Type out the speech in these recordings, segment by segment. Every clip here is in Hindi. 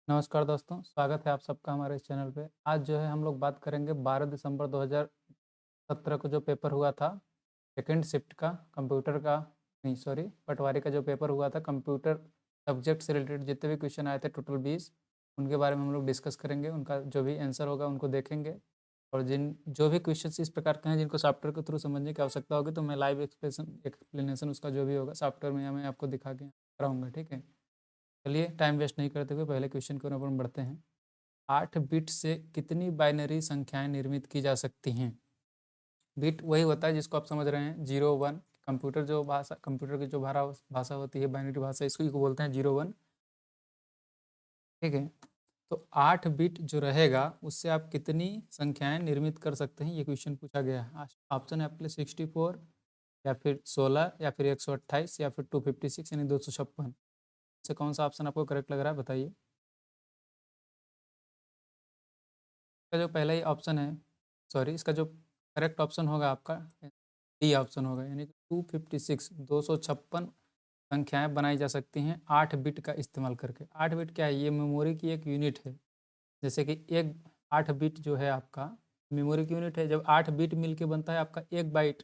नमस्कार दोस्तों, स्वागत है आप सबका हमारे इस चैनल पे। आज जो है हम लोग बात करेंगे 12 दिसंबर 2017 को जो पेपर हुआ था, सेकंड शिफ्ट का कंप्यूटर का नहीं सॉरी पटवारी का जो पेपर हुआ था कंप्यूटर सब्जेक्ट से रिलेटेड जितने भी क्वेश्चन आए थे टोटल 20 उनके बारे में हम लोग डिस्कस करेंगे। उनका जो भी आंसर होगा उनको देखेंगे और जिन जो भी क्वेश्चंस इस प्रकार के हैं जिनको सॉफ्टवेयर के थ्रू समझने की आवश्यकता होगी तो मैं लाइव एक्सप्लेनेशन उसका जो भी होगा सॉफ्टवेयर में या मैं आपको दिखा के कराऊँगा, ठीक है? चलिए टाइम वेस्ट नहीं करते हुए पहले क्वेश्चन की ओर अपन बढ़ते हैं। 8 बिट से कितनी बाइनरी संख्याएं निर्मित की जा सकती हैं? बिट वही होता है जिसको आप समझ रहे हैं 0 1। कंप्यूटर की जो भाषा होती है बाइनरी भाषा इसको को बोलते हैं 0 1, ठीक है। तो 8 बिट जो रहेगा उससे आप कितनी संख्याएं निर्मित कर सकते हैं ये क्वेश्चन पूछा गया है। ऑप्शन है आपके लिए 64 या फिर 16 या फिर 128 या फिर 256 यानी 256 से कौन सा ऑप्शन आपको करेक्ट लग रहा है बताइए। इसका जो पहला ही ऑप्शन है सॉरी इसका जो करेक्ट ऑप्शन होगा आपका डी ऑप्शन होगा, यानी कि 256 256 संख्याएं बनाई जा सकती हैं 8 बिट का इस्तेमाल करके। 8 बिट क्या है? ये मेमोरी की एक यूनिट है। जैसे कि एक 8 बिट जो है आपका मेमोरी की यूनिट है। जब 8 बिट मिलके बनता है आपका एक बाइट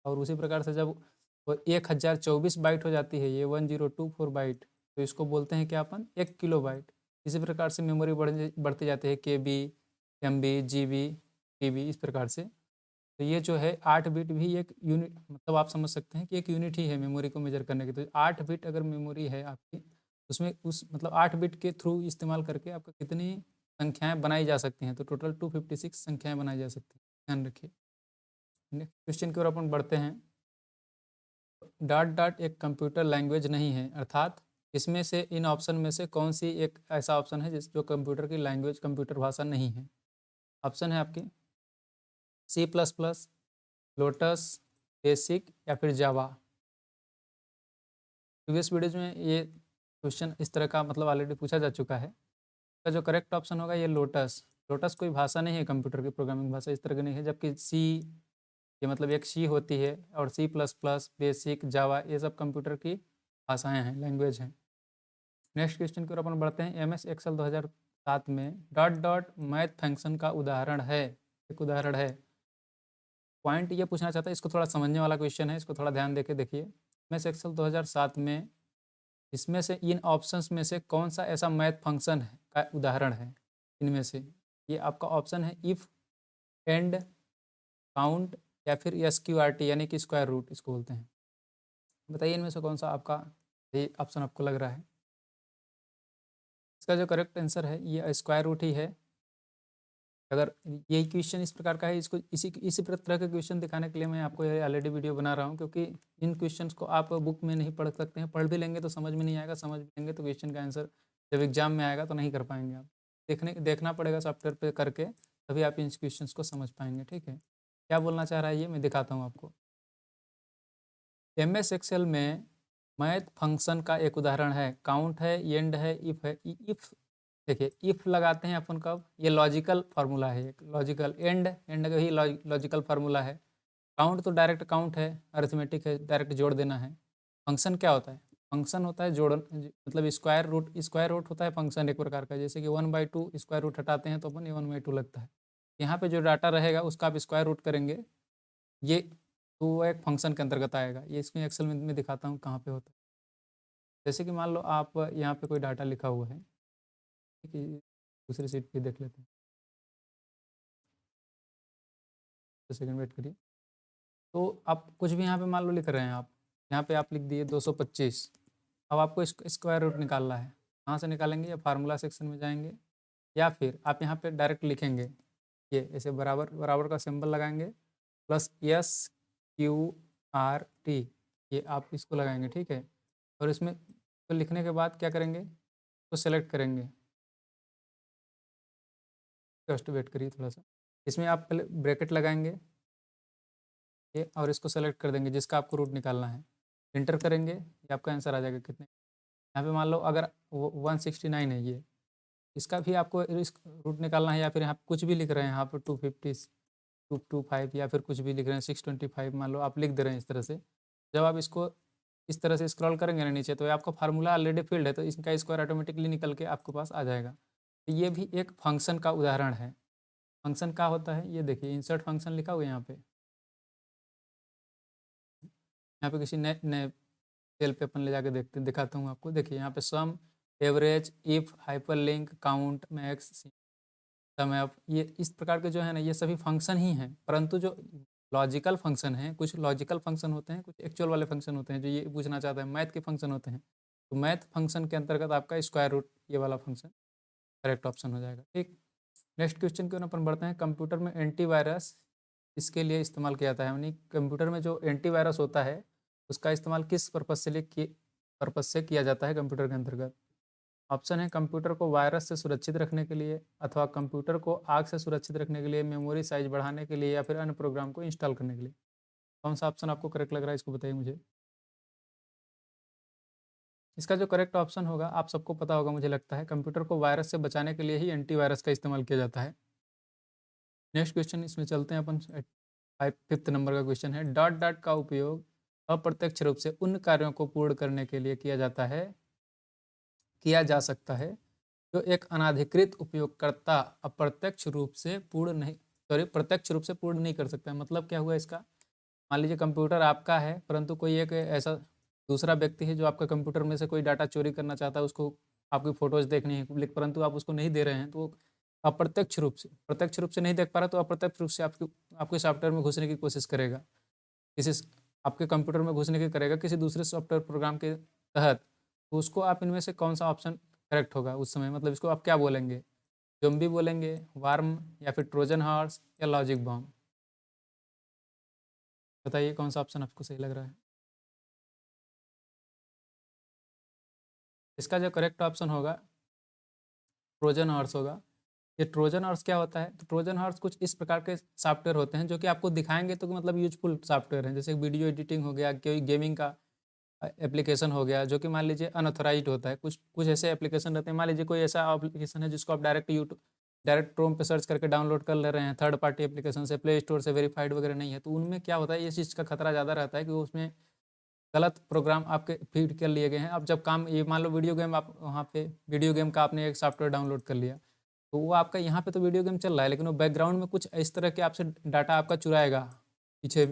और उसी प्रकार से जब वो 1024 बाइट हो जाती है ये 1024 बाइट, तो इसको बोलते हैं क्या अपन 1 किलो बाइट। इसी प्रकार से मेमोरी बढ़ती जाती है KB MB GB TB इस प्रकार से। तो ये जो है 8 बिट भी एक यूनिट मतलब आप समझ सकते हैं कि एक यूनिट ही है मेमोरी को मेजर करने की। तो 8 बिट अगर मेमोरी है आपकी उसमें उस मतलब 8 बिट के थ्रू इस्तेमाल करके आपका कितनी संख्याएं बनाई जा सकती हैं? तो टोटल 256 संख्याएं बनाई जा सकती हैं, ध्यान रखिए। नेक्स्ट क्वेश्चन की ओर अपन बढ़ते हैं। डॉट डॉट एक कंप्यूटर लैंग्वेज नहीं है, अर्थात इसमें से इन ऑप्शन में से कौन सी एक ऐसा ऑप्शन है जिस जो कंप्यूटर की लैंग्वेज कंप्यूटर भाषा नहीं है? ऑप्शन है आपकी C++, लोटस, बेसिक या फिर जावा। प्रीवियस वीडियोज में ये क्वेश्चन इस तरह का मतलब ऑलरेडी पूछा जा चुका है। इसका जो करेक्ट ऑप्शन होगा ये लोटस। लोटस कोई भाषा नहीं है, कंप्यूटर की प्रोग्रामिंग भाषा इस तरह की नहीं है, जबकि सी ये मतलब एक सी होती है और C++, बेसिक, जावा ये सब कंप्यूटर की भाषाएं हैं, लैंग्वेज हैं। नेक्स्ट क्वेश्चन की ओर अपन बढ़ते हैं। MS एक्सेल 2007 में डॉट डॉट मैथ फंक्शन का उदाहरण है, एक उदाहरण है। पॉइंट ये पूछना चाहता है, इसको थोड़ा समझने वाला क्वेश्चन है, इसको थोड़ा ध्यान देके देखिए। MS एक्सेल 2007 में इसमें से इन ऑप्शंस में से कौन सा ऐसा मैथ फंक्शन है का उदाहरण है? इनमें से ये आपका ऑप्शन है इफ़, एंड, काउंट या फिर SQRT यानी कि स्क्वायर रूट इसको बोलते हैं। बताइए इनमें से कौन सा आपका ये ऑप्शन आपको लग रहा है? इसका जो करेक्ट आंसर है ये स्क्वायर रूट ही है। अगर यही क्वेश्चन इस प्रकार का है, इसको इसी तरह के क्वेश्चन दिखाने के लिए मैं आपको ये ऑलरेडी वीडियो बना रहा हूँ, क्योंकि इन क्वेश्चंस को आप बुक में नहीं पढ़ सकते हैं। पढ़ भी लेंगे तो समझ में नहीं आएगा, समझ भी लेंगे तो क्वेश्चन का आंसर जब एग्जाम में आएगा तो नहीं कर पाएंगे आप। देखना पड़ेगा सॉफ्टवेयर पे करके, तभी आप इन क्वेश्चंस को समझ पाएंगे, ठीक है। क्या बोलना चाह रहा है ये मैं दिखाता हूँ आपको। MS एक्सेल में मैथ फंक्शन का एक उदाहरण है, काउंट है, एंड है, इफ है। इफ देखिए इफ लगाते हैं अपन कब? ये लॉजिकल फार्मूला है, एक लॉजिकल एंड का ही लॉजिकल फार्मूला है। काउंट तो डायरेक्ट काउंट है, अरिथमेटिक है, डायरेक्ट जोड़ देना है। फंक्शन क्या होता है? फंक्शन होता है जोड़ मतलब स्क्वायर रूट होता है फंक्शन एक प्रकार का। जैसे कि 1/2 स्क्वायर रूट हटाते हैं तो अपन ये 1/2 लगता है। यहाँ पे जो डाटा रहेगा उसका आप स्क्वायर रूट करेंगे, ये तो वो एक फंक्शन के अंतर्गत आएगा। ये इसमें एक्सेल में दिखाता हूँ कहाँ पे होता है। जैसे कि मान लो आप यहाँ पे कोई डाटा लिखा हुआ है, ठीक है, दूसरी सीट पे देख लेते हैं। तो सेकंड वेट करिए। तो आप कुछ भी यहाँ पे मान लो लिख रहे हैं, आप यहाँ पे आप लिख दिए 225। अब आपको इसको स्क्वायर रूट निकालना है। कहाँ से निकालेंगे? या फार्मूला सेक्शन में जाएंगे या फिर आप यहाँ पे डायरेक्ट लिखेंगे, ये ऐसे बराबर बराबर का सिंबल लगाएंगे प्लस SQRT, ये आप इसको लगाएंगे, ठीक है। और इसमें तो लिखने के बाद क्या करेंगे? तो सेलेक्ट करेंगे। जस्ट वेट करिए थोड़ा सा। इसमें आप पहले ब्रैकेट लगाएंगे ये और इसको सेलेक्ट कर देंगे जिसका आपको रूट निकालना है। इंटर करेंगे, ये आपका आंसर आ जाएगा कितने। यहाँ पे मान लो अगर 169 है ये, इसका भी आपको रूट निकालना है। या फिर यहाँ पे कुछ भी लिख रहे हैं, यहाँ पर 250 225 या फिर कुछ भी लिख रहे हैं 625 मान लो आप लिख दे रहे हैं इस तरह से। जब आप इसको इस तरह से स्क्रॉल करेंगे ना नीचे, तो ये आपका फार्मूला ऑलरेडी फिल्ड है, तो इसका स्क्वायर ऑटोमेटिकली निकल के आपके पास आ जाएगा। तो ये भी एक फंक्शन का उदाहरण है। फंक्शन क्या होता है, ये देखिए इंसर्ट फंक्शन लिखा हुआ है यहाँ पे। यहाँ पे किसी नए नए सेल पे अपन ले जाके देखते दिखाता हूँ आपको। देखिए यहाँ पे sum, average, if, hyperlink, count, max, sum up, ये इस प्रकार के जो है ना, ये सभी फंक्शन ही हैं। परंतु जो लॉजिकल फंक्शन हैं, कुछ लॉजिकल फंक्शन होते हैं, कुछ एक्चुअल वाले फंक्शन होते हैं। जो ये पूछना चाहता है, मैथ के फंक्शन होते हैं। तो मैथ फंक्शन के अंतर्गत आपका स्क्वायर रूट ये वाला फंक्शन करेक्ट ऑप्शन हो जाएगा। ठीक, नेक्स्ट क्वेश्चन की ओर अपन बढ़ते हैं। कंप्यूटर में एंटीवायरस इसके लिए इस्तेमाल किया जाता है, यानी कंप्यूटर में जो एंटीवायरस होता है उसका इस्तेमाल किस पर्पज से किया जाता है कंप्यूटर के अंतर्गत। ऑप्शन है कंप्यूटर को वायरस से सुरक्षित रखने के लिए, अथवा कंप्यूटर को आग से सुरक्षित रखने के लिए, मेमोरी साइज बढ़ाने के लिए, या फिर अन्य प्रोग्राम को इंस्टॉल करने के लिए। कौन सा ऑप्शन आपको करेक्ट लग रहा है, इसको बताइए मुझे। इसका जो करेक्ट ऑप्शन होगा, आप सबको पता होगा मुझे लगता है, कंप्यूटर को वायरस से बचाने के लिए ही एंटीवायरस का इस्तेमाल किया जाता है। नेक्स्ट क्वेश्चन इसमें चलते हैं अपन। फिफ्थ नंबर का क्वेश्चन है, डॉट डॉट का उपयोग अप्रत्यक्ष रूप से उन कार्यों को पूर्ण करने के लिए किया जा सकता है जो एक अनाधिकृत उपयोगकर्ता अप्रत्यक्ष रूप से पूर्ण नहीं प्रत्यक्ष रूप से पूर्ण नहीं कर सकता है। मतलब क्या हुआ इसका, मान लीजिए कंप्यूटर आपका है, परंतु कोई एक ऐसा दूसरा व्यक्ति है जो आपका कंप्यूटर में से कोई डाटा चोरी करना चाहता है, उसको आपकी फ़ोटोज़ देखनी है, परंतु आप उसको नहीं दे रहे हैं, तो अप्रत्यक्ष रूप से, प्रत्यक्ष रूप से नहीं देख पा रहा, तो अप्रत्यक्ष रूप से आपके सॉफ्टवेयर में घुसने की कोशिश करेगा, आपके कंप्यूटर में घुसने की करेगा किसी दूसरे सॉफ्टवेयर प्रोग्राम के तहत। तो उसको आप इनमें से कौन सा ऑप्शन करेक्ट होगा उस समय, मतलब इसको आप क्या बोलेंगे, ज़ॉम्बी बोलेंगे, वार्म, या फिर ट्रोजन हॉर्स, या लॉजिक बॉम्ब। बताइए कौन सा ऑप्शन आपको सही लग रहा है। इसका जो करेक्ट ऑप्शन होगा ट्रोजन हॉर्स होगा। ये ट्रोजन हॉर्स क्या होता है, तो ट्रोजन हॉर्स कुछ इस प्रकार के सॉफ्टवेयर होते हैं जो कि आपको दिखाएंगे तो मतलब यूजफुल सॉफ्टवेयर हैं। जैसे वीडियो एडिटिंग हो गया, कोई गेमिंग का एप्लीकेशन हो गया, जो कि मान लीजिए अनऑथराइज्ड होता है। कुछ कुछ ऐसे एप्लीकेशन रहते हैं, मान लीजिए कोई ऐसा एप्लीकेशन है जिसको आप डायरेक्ट क्रोम पे सर्च करके डाउनलोड कर ले रहे हैं, थर्ड पार्टी एप्लीकेशन से, प्ले स्टोर से वेरीफाइड वगैरह नहीं है, तो उनमें क्या होता है, इस चीज़ का खतरा ज़्यादा रहता है कि उसमें गलत प्रोग्राम आपके फीड कर लिए गए हैं। अब जब काम, ये मान लो वीडियो गेम, आप वहाँ पे वीडियो गेम का आपने एक सॉफ्टवेयर डाउनलोड कर लिया, तो वो आपका यहाँ पे तो वीडियो गेम चल रहा है, लेकिन वो बैकग्राउंड में कुछ इस तरह के आपसे डाटा आपका चुराएगा, पीछे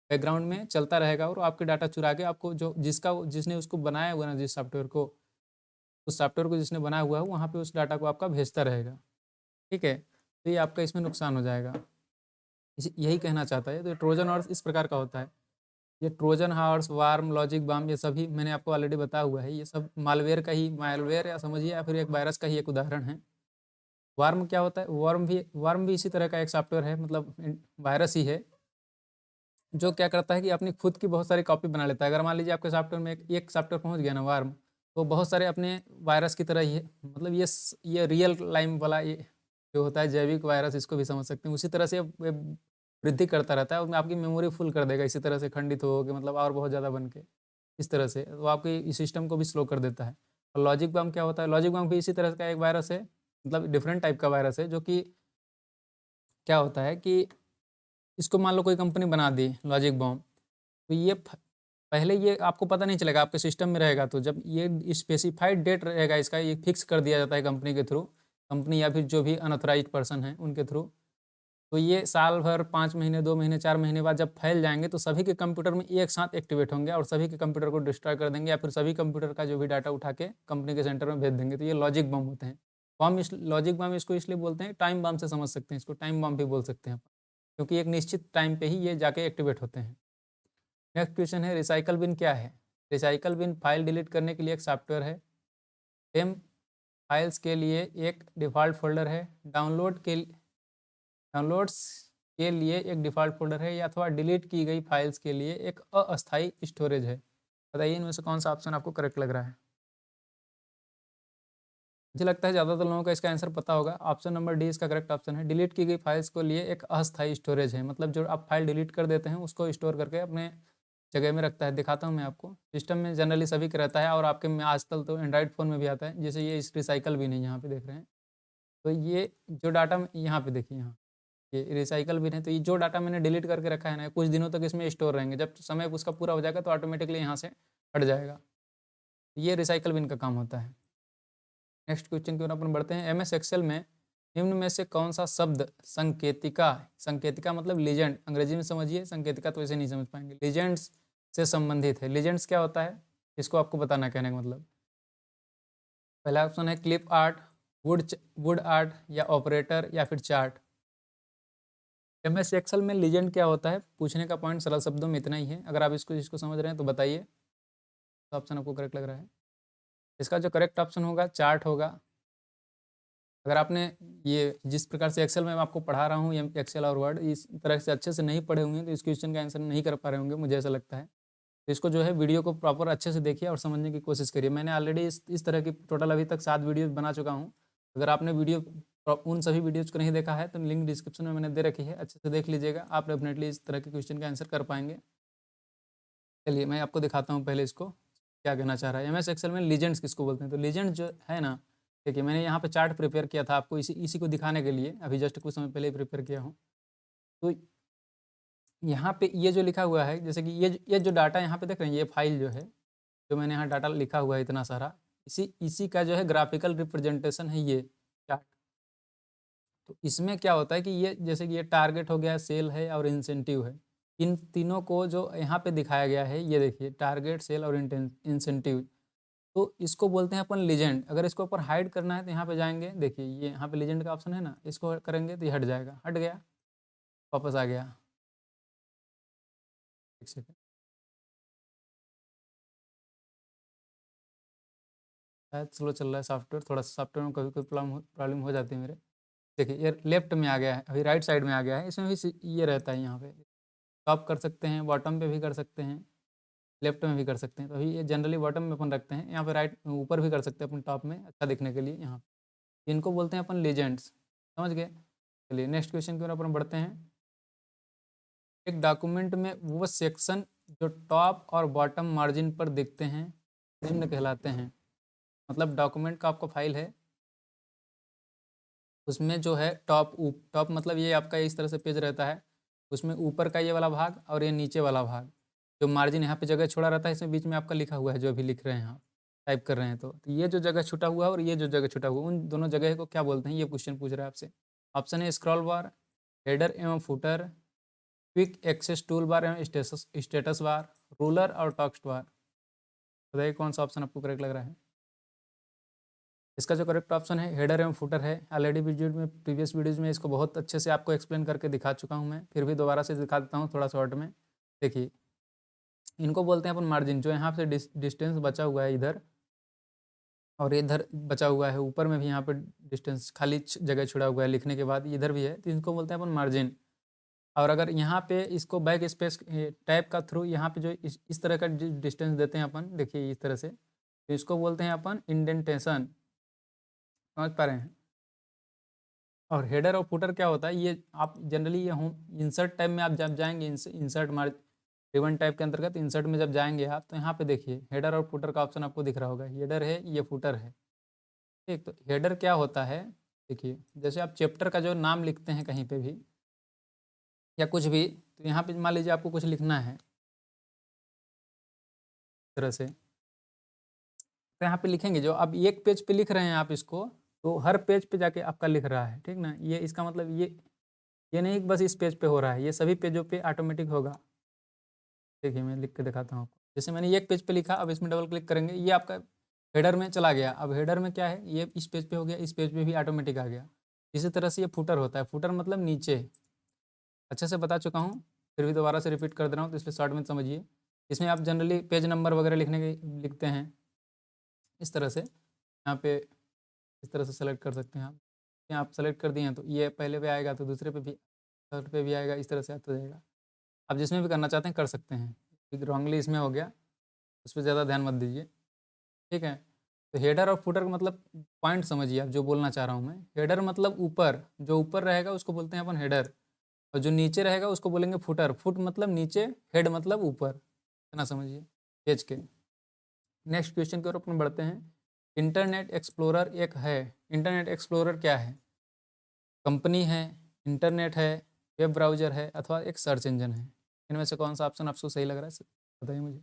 बैकग्राउंड में चलता रहेगा, और आपके डाटा चुरा के आपको जो जिसने उसको बनाया हुआ ना, जिस सॉफ्टवेयर को, उस सॉफ्टवेयर को जिसने बनाया हुआ है, वहाँ पे उस डाटा को आपका भेजता रहेगा। ठीक है, तो ये आपका इसमें नुकसान हो जाएगा। यही कहना चाहता है। तो ट्रोजन हॉर्स इस प्रकार का होता है। ये ट्रोजन हॉर्स, वार्म, लॉजिक बम, ये सभी मैंने आपको ऑलरेडी बताया हुआ है। ये सब मालवेयर या समझिए, या फिर एक वायरस का ही एक उदाहरण है। वार्म क्या होता है, वार्म भी इसी तरह का एक सॉफ्टवेयर है, मतलब वायरस ही है, जो क्या करता है कि अपनी खुद की बहुत सारी कॉपी बना लेता है। अगर मान लीजिए आपके सॉफ्टवेयर में एक सॉफ्टवेयर पहुंच गया ना, वार्म, तो बहुत सारे अपने वायरस की तरह ही है। मतलब ये रियल लाइम वाला, ये जो होता है जैविक वायरस, इसको भी समझ सकते हैं। उसी तरह से ये वृद्धि करता रहता है, और आपकी मेमोरी फुल कर देगा इसी तरह से, खंडित हो के, मतलब और बहुत ज़्यादा बन के इस तरह से, तो आपके सिस्टम को भी स्लो कर देता है। और लॉजिक बम क्या होता है, लॉजिक बम भी इसी तरह का एक वायरस है, मतलब डिफरेंट टाइप का वायरस है, जो कि क्या होता है कि इसको मान लो कोई कंपनी बना दी लॉजिक बॉम्ब, तो पहले ये आपको पता नहीं चलेगा, आपके सिस्टम में रहेगा। तो जब ये स्पेसिफाइड डेट रहेगा इसका, ये फिक्स कर दिया जाता है कंपनी के थ्रू, कंपनी या फिर जो भी अनऑथराइज्ड पर्सन है उनके थ्रू, तो ये साल भर, 5 महीने, 2 महीने, 4 महीने बाद जब फैल जाएंगे, तो सभी के कंप्यूटर में एक साथ एक्टिवेट होंगे, और सभी के कंप्यूटर को डिस्ट्रॉय कर देंगे, या फिर सभी कंप्यूटर का जो भी डाटा उठा के कंपनी के सेंटर में भेज देंगे। तो ये लॉजिक बम होते हैं। लॉजिक बम इसको इसलिए बोलते हैं, टाइम बम से समझ सकते हैं इसको, टाइम बम भी बोल सकते हैं, क्योंकि एक निश्चित टाइम पे ही ये जाके एक्टिवेट होते हैं। नेक्स्ट क्वेश्चन है, रिसाइकल बिन क्या है। रिसाइकल बिन फाइल डिलीट करने के लिए एक सॉफ्टवेयर है। टेम फाइल्स के लिए एक डिफ़ॉल्ट फोल्डर है। डाउनलोड्स के लिए एक डिफ़ॉल्ट फोल्डर है, या अथवा डिलीट की गई फाइल्स के लिए एक अस्थायी स्टोरेज है। बताइए इनमें से कौन सा ऑप्शन आपको करेक्ट लग रहा है। मुझे लगता है ज़्यादातर लोगों का इसका आंसर पता होगा। ऑप्शन नंबर डी इसका करेक्ट ऑप्शन है। डिलीट की गई फाइल्स को लिए एक अस्थायी स्टोरेज है, मतलब जो आप फाइल डिलीट कर देते हैं उसको स्टोर करके अपने जगह में रखता है। दिखाता हूँ मैं आपको, सिस्टम में जनरली सभी का रहता है, और आपके में आजकल तो एंड्रॉइड फ़ोन में भी आता है। जैसे ये इस रिसाइकल भी नहीं, यहाँ पे देख रहे हैं, तो ये जो डाटा यहाँ पे देखिए, यहाँ ये रिसाइकल बिन है, तो ये जो डाटा मैंने डिलीट करके रखा है ना, कुछ दिनों तक इसमें स्टोर रहेंगे। जब समय उसका पूरा हो जाएगा तो ऑटोमेटिकली यहाँ से हट जाएगा। ये रिसाइकल बिन का काम होता है। नेक्स्ट क्वेश्चन की ओर अपन बढ़ते हैं। एमएस एक्सेल में निम्न में से कौन सा शब्द संकेतिका, संकेतिका मतलब लीजेंड, अंग्रेजी में समझिए, संकेतिका तो ऐसे नहीं समझ पाएंगे, लीजेंड्स से संबंधित है। लीजेंड्स क्या होता है, इसको आपको बताना, कहने का मतलब। पहला ऑप्शन है क्लिप आर्ट, वुड आर्ट, या ऑपरेटर, या फिर चार्ट। एमएस एक्सेल में लीजेंड क्या होता है, पूछने का पॉइंट सरल शब्दों में इतना ही है। अगर आप इसको समझ रहे हैं तो बताइए, तो ऑप्शन आपको करेक्ट लग रहा है। इसका जो करेक्ट ऑप्शन होगा चार्ट होगा। अगर आपने ये जिस प्रकार से एक्सेल में मैं आपको पढ़ा रहा हूँ, ये एक्सेल और वर्ड इस तरह से अच्छे से नहीं पढ़े होंगे तो इस क्वेश्चन का आंसर नहीं कर पा रहे होंगे, मुझे ऐसा लगता है। तो इसको जो है वीडियो को प्रॉपर अच्छे से देखिए और समझने की कोशिश करिए। मैंने ऑलरेडी इस तरह की टोटल अभी तक 7 वीडियो बना चुका हूँ। अगर आपने उन सभी वीडियोज़ को नहीं देखा है तो लिंक डिस्क्रिप्शन में मैंने दे रखी है, अच्छे से देख लीजिएगा, आप डेफिनेटली इस तरह के क्वेश्चन का आंसर कर पाएंगे। चलिए मैं आपको दिखाता हूँ पहले इसको क्या कहना चाह रहा है। एमएस एक्सेल में लीजेंड्स किसको बोलते हैं, तो लीजेंड जो है ना, देखिए मैंने यहाँ पे चार्ट प्रिपेयर किया था आपको इसी को दिखाने के लिए, अभी जस्ट कुछ समय पहले ही प्रिपेयर किया हूँ। तो यहाँ पे ये जो लिखा हुआ है, जैसे कि ये जो डाटा यहाँ पे देख रहे हैं, ये फाइल जो है, जो मैंने यहाँ डाटा लिखा हुआ है इतना सारा, इसी का जो है ग्राफिकल रिप्रेजेंटेशन है ये चार्ट। तो इसमें क्या होता है कि ये जैसे कि ये टारगेट हो गया, सेल है और इंसेंटिव है। इन तीनों को जो यहाँ पे दिखाया गया है, ये देखिए टारगेट, सेल और इंसेंटिव, तो इसको बोलते हैं अपन लीजेंड। अगर इसको ऊपर हाइड करना है तो यहाँ पे जाएंगे, देखिए ये यहाँ पे लीजेंड का ऑप्शन है ना, इसको करेंगे तो ये हट जाएगा, हट गया, वापस आ गया। एक सेकेंड, शायद स्लो चल रहा है सॉफ्टवेयर, थोड़ा सा सॉफ्टवेयर में कभी कोई प्रॉब्लम हो जाती है मेरे। देखिए ये लेफ्ट में आ गया है, अभी राइट साइड में आ गया है, इसमें भी ये रहता है यहाँ पे, टॉप कर सकते हैं, बॉटम पे भी कर सकते हैं, लेफ्ट में भी कर सकते हैं। तो अभी ये जनरली बॉटम में अपन रखते हैं, यहाँ पे राइट ऊपर भी कर सकते हैं अपन टॉप में, अच्छा दिखने के लिए। यहाँ इनको बोलते हैं अपन लेजेंड्स, समझ गए। चलिए नेक्स्ट क्वेश्चन की ओर अपन बढ़ते हैं। एक डॉक्यूमेंट में वो सेक्शन जो टॉप और बॉटम मार्जिन पर दिखते हैं निम्न कहलाते हैं। मतलब डॉक्यूमेंट का आपका फाइल है, उसमें जो है टॉप मतलब ये आपका इस तरह से पेज रहता है, उसमें ऊपर का ये वाला भाग और ये नीचे वाला भाग, जो मार्जिन यहाँ पे जगह छोड़ा रहता है, इसमें बीच में आपका लिखा हुआ है जो अभी लिख रहे हैं आप, टाइप कर रहे हैं, तो ये जो जगह छुटा हुआ है और ये जो जगह छुटा हुआ है, उन दोनों जगह को क्या बोलते हैं, ये क्वेश्चन पूछ रहा है आपसे। ऑप्शन है स्क्रॉल बार, हेडर एवं footer, quick access tool bar एवं स्टेटस बार, रूलर और टेक्स्ट बार। बताइए कौन सा ऑप्शन आपको करेक्ट लग रहा है। इसका जो करेक्ट ऑप्शन है हेडर एवं फुटर है। ऑलरेडी वीडियो में, प्रीवियस वीडियोज़ में इसको बहुत अच्छे से आपको एक्सप्लेन करके दिखा चुका हूँ मैं, फिर भी दोबारा से दिखा देता हूँ थोड़ा शॉर्ट में। देखिए इनको बोलते हैं अपन मार्जिन, जो यहाँ से डिस्टेंस बचा हुआ है इधर और इधर बचा हुआ है, ऊपर में भी यहाँ पर डिस्टेंस खाली जगह छुड़ा हुआ है लिखने के बाद, इधर भी है, तो इनको बोलते हैं अपन मार्जिन। और अगर यहाँ पे इसको बैक स्पेस टैब का थ्रू यहाँ पे जो इस तरह का डिस्टेंस देते हैं अपन, देखिए इस तरह से, तो इसको बोलते हैं अपन इंडेंटेशन, समझ पा रहे हैं। और हेडर और फुटर क्या होता है, ये आप जनरली ये होम इंसर्ट टैब में आप जब जाएंगे, इंसर्ट मार्ज रिबन टैब के अंतर्गत इंसर्ट में जब जाएंगे आप, तो यहाँ पे देखिए हेडर और फुटर का ऑप्शन आपको दिख रहा होगा, हेडर है, ये फुटर है। ठीक, तो हेडर क्या होता है, देखिए जैसे आप चैप्टर का जो नाम लिखते हैं कहीं पे भी या कुछ भी, तो यहाँ पे मान लीजिए आपको कुछ लिखना है तरह से, तो यहाँ पे लिखेंगे, जो आप एक पेज पे लिख रहे हैं आप इसको, तो हर पेज पे जाके आपका लिख रहा है, ठीक ना। ये इसका मतलब ये नहीं कि बस इस पेज पे हो रहा है, ये सभी पेजों पे ऑटोमेटिक होगा। देखिए मैं लिख के दिखाता हूँ आपको, जैसे मैंने एक पेज पे लिखा, अब इसमें डबल क्लिक करेंगे, ये आपका हेडर में चला गया। अब हेडर में क्या है, ये इस पेज पे हो गया, इस पेज पे भी ऑटोमेटिक आ गया। इसी तरह से ये फुटर होता है, फुटर मतलब नीचे, अच्छे से बता चुका हूँ, फिर भी दोबारा से रिपीट कर दे रहा हूँ, तो इसलिए शॉर्ट में समझिए। इसमें आप जनरली पेज नंबर वगैरह लिखते हैं इस तरह से, यहाँ पे इस तरह से सेलेक्ट कर सकते हैं आप। यहाँ आप सेलेक्ट कर दिए हैं तो ये पहले पे आएगा, तो दूसरे पे भी, थर्ड पे भी आएगा, इस तरह से आता जाएगा। आप जिसमें भी करना चाहते हैं कर सकते हैं, ठीक रॉन्गली इसमें हो गया, उस पर ज़्यादा ध्यान मत दीजिए, ठीक है। तो हेडर और फुटर का मतलब पॉइंट समझिए आप, जो बोलना चाह रहा हूँ मैं। हेडर मतलब ऊपर, जो ऊपर रहेगा उसको बोलते हैं अपन हेडर, और जो नीचे रहेगा उसको बोलेंगे फुटर। फुट मतलब नीचे, हेड मतलब ऊपर, इतना समझिए पेज के। नेक्स्ट क्वेश्चन की ओर अपन बढ़ते हैं। इंटरनेट एक्सप्लोरर एक है, इंटरनेट एक्सप्लोरर क्या है, कंपनी है, इंटरनेट है, वेब ब्राउज़र है, अथवा एक सर्च इंजन है। इनमें से कौन सा ऑप्शन आपको सही लग रहा है, बताइए मुझे।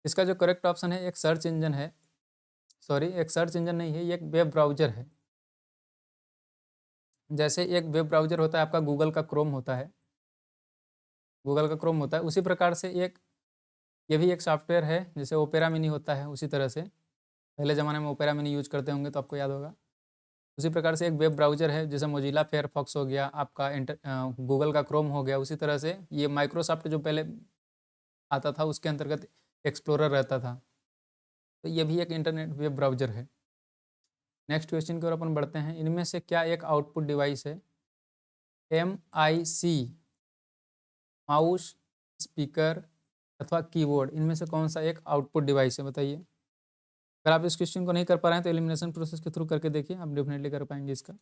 इसका जो करेक्ट ऑप्शन है एक सर्च इंजन है, सॉरी एक सर्च इंजन नहीं है, ये एक वेब ब्राउज़र है। जैसे एक वेब ब्राउज़र होता है आपका गूगल का क्रोम होता है, गूगल का क्रोम होता है, उसी प्रकार से एक ये भी एक सॉफ्टवेयर है, जैसे ओपेरा मिनी होता है उसी तरह से। पहले ज़माने में ओपेरा मिनी यूज़ करते होंगे तो आपको याद होगा। उसी प्रकार से एक वेब ब्राउज़र है, जैसे मोजिला फायरफॉक्स हो गया, आपका गूगल का क्रोम हो गया, उसी तरह से ये माइक्रोसॉफ्ट जो पहले आता था उसके अंतर्गत एक्सप्लोरर रहता था। तो ये भी एक इंटरनेट वेब ब्राउज़र है। नेक्स्ट क्वेश्चन की ओर अपन बढ़ते हैं। इनमें से क्या एक आउटपुट डिवाइस है? MIC, माउस, स्पीकर अथवा कीबोर्ड, इनमें से कौन सा एक आउटपुट डिवाइस है बताइए? अगर आप इस क्वेश्चन को नहीं कर पा रहे हैं तो एलिमिनेशन प्रोसेस के थ्रू करके देखिए, आप डेफिनेटली कर पाएंगे इसका